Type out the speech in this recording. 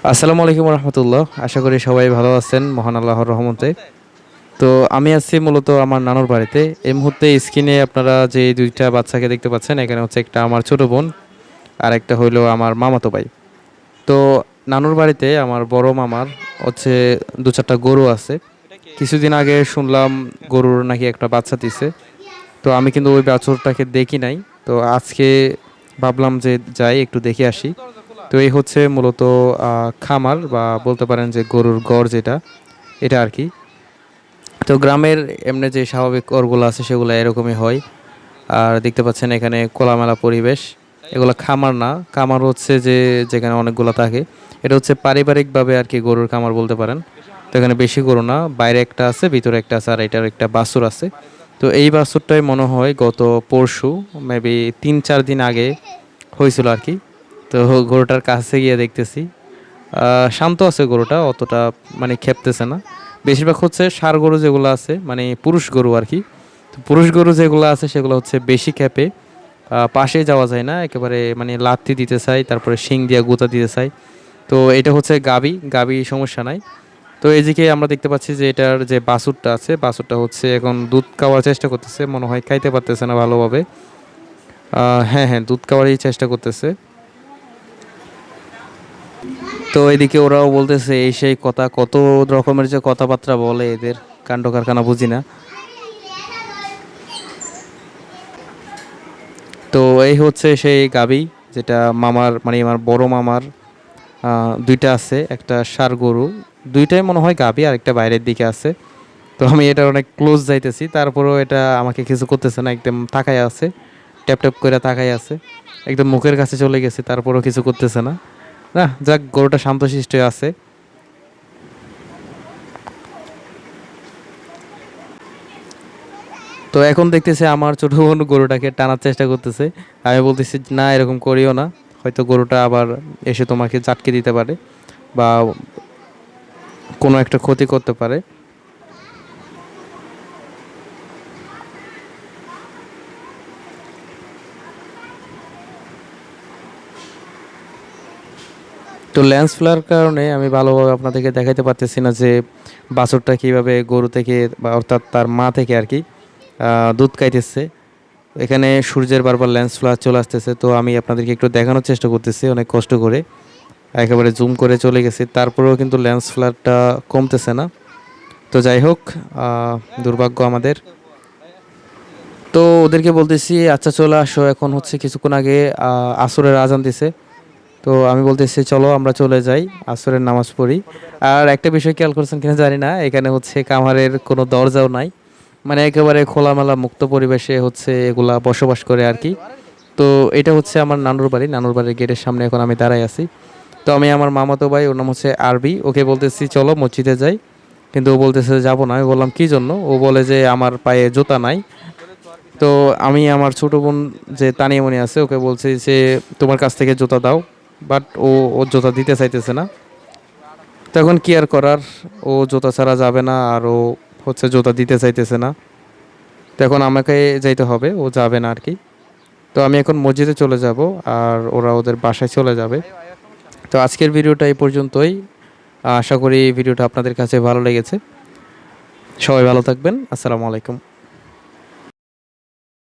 আসসালামু আলাইকুম রহমতুল্লাহ। আশা করি সবাই ভালো আছেন মহান আল্লাহর রহমতে। তো আমি আছি মূলত আমার নানুর বাড়িতে। এই মুহূর্তে স্ক্রিনে আপনারা যে দুইটা বাচ্চাকে দেখতে পাচ্ছেন, এখানে হচ্ছে একটা আমার ছোট বোন আর একটা হইলো আমার মামাতো ভাই। তো নানুর বাড়িতে আমার বড় মামার হচ্ছে দু চারটা গরু আছে। কিছুদিন আগে শুনলাম গরুর নাকি একটা বাচ্চা দিছে। তো আমি কিন্তু ওই বাছুরটাকে দেখি নাই। তো আজকে ভাবলাম যে যাই একটু দেখে আসি। তো এই হচ্ছে মূলত খামার বা বলতে পারেন যে গরুর গড় যেটা, এটা আর কি। তো গ্রামের এমনি যে স্বাভাবিক গড়গুলো আছে সেগুলো এরকমই হয়। আর দেখতে পাচ্ছেন এখানে খোলামেলা পরিবেশ। এগুলো খামার না, খামার হচ্ছে যে যেখানে অনেকগুলো থাকে। এটা হচ্ছে পারিবারিকভাবে আর কি গরুর খামার বলতে পারেন। তো এখানে বেশি গরু না, বাইরে একটা আছে ভিতরে একটা আছে আর এটার একটা বাছুর আছে। তো এই বাছুরটাই মনে হয় গত পরশু মেবি 3-4 দিন আগে হয়েছিল আর কি। তো গরুটার কাছে গিয়ে দেখতেছি শান্ত আছে গরুটা, অতটা মানে খেপতেছে না। বেশিরভাগ হচ্ছে ষাঁড় গরু যেগুলো আছে মানে পুরুষ গরু আর কি। তো পুরুষ গরু যেগুলো আছে সেগুলো হচ্ছে বেশি খেপে, পাশে যাওয়া যায় না, একেবারে মানে লাথি দিতে চাই, তারপরে শিং দিয়ে গুঁতা দিতে চাই। তো এটা হচ্ছে গাবি গাবি, সমস্যা নাই। তো এইদিকে আমরা দেখতে পাচ্ছি যে এটার যে বাছুরটা আছে, বাছুরটা হচ্ছে এখন দুধ খাওয়ার চেষ্টা করতেছে, মনে হয় খাইতে পারতেছে না ভালোভাবে। হ্যাঁ হ্যাঁ, দুধ খাওয়ারই চেষ্টা করতেছে। তো এদিকে ওরাও বলতেছে এই সেই কথা, কত রকমের যে কথাবার্তা বলে এদের, কাণ্ড কারখানা বুঝি না। তো এই হচ্ছে সেই গাবি, যেটা মামার মানে আমার বড় মামার দুইটা আছে, একটা ষাঁড় গরু। দুইটাই মনে হয় গাবি আর একটা বাইরের দিকে আছে। তো আমি এটা অনেক ক্লোজ যাইতেছি, তারপরেও এটা আমাকে কিছু করতেছে না, একদম তাকায় আছে, ট্যাপ ট্যাপ করে তাকায় আছে। একদম মুখের কাছে চলে গেছে, তারপরেও কিছু করতেছে না। না, যাক, গরুটা শান্তশিষ্ট আছে। তো এখন দেখতেছে আমার ছোট বোন গরুটাকে টানার চেষ্টা করতেছে। আমি বলতেছি না, এরকম করিও না, হয়তো গরুটা আবার এসে তোমাকে চাটকে দিতে পারে বা কোনো একটা ক্ষতি করতে পারে। তো ল্যান্স ফ্লার কারণে আমি ভালোভাবে আপনাদেরকে দেখাইতে পারতেছি না যে বাছুরটা কীভাবে গরু থেকে বা অর্থাৎ তার মা থেকে আর কি দুধ খাইতেছে। এখানে সূর্যের বারবার ল্যান্স ফ্লার চলে আসতেছে, তো আমি আপনাদেরকে একটু দেখানোর চেষ্টা করতেছি অনেক কষ্ট করে, একেবারে জুম করে চলে গেছি, তারপরেও কিন্তু ল্যান্স ফ্লারটা কমতেছে না। তো যাই হোক, দুর্ভাগ্য আমাদের। তো ওদেরকে বলতেছি আচ্ছা চলে আসো, এখন হচ্ছে কিছুক্ষণ আগে আসরের আজান দিছে। তো আমি বলতেছি চলো আমরা চলে যাই, আসরের নামাজ পড়ি। আর একটা বিষয় খেয়াল করছেন কিনা জানি না, এখানে হচ্ছে কামারের কোনো দরজাও নাই, মানে একেবারে খোলামেলা মুক্ত পরিবেশে হচ্ছে এগুলা বসবাস করে আর কি। তো এটা হচ্ছে আমার নানুর বাড়ি, নানুর বাড়ির গেটের সামনে এখন আমি দাঁড়াই আছি। তো আমি আমার মামাতো ভাই, ওর নাম হচ্ছে আরবি, ওকে বলতেছি চলো মসজিদে যাই, কিন্তু ও বলতেছে যাবো না। আমি বললাম কি জন্য, ও বলে যে আমার পায়ে জুতা নাই। তো আমি আমার ছোট বোন যে তানিয়ামণি আছে ওকে বলছি যে তোমার কাছ থেকে জুতা দাও, বাট ও জুতা দিতে চাইতেছে না। তখন কি আর করার, ও জুতা ছাড়া যাবে না আর ও হচ্ছে জুতা দিতে চাইতেছে না। তো এখন আমাকে যাইতে হবে, ও যাবে না আর কি। তো আমি এখন মসজিদে চলে যাব আর ওরা ওদের বাসায় চলে যাবে। তো আজকের ভিডিওটা এই পর্যন্তই। আশা করি ভিডিওটা আপনাদের কাছে ভালো লেগেছে। সবাই ভালো থাকবেন। আসসালামু আলাইকুম।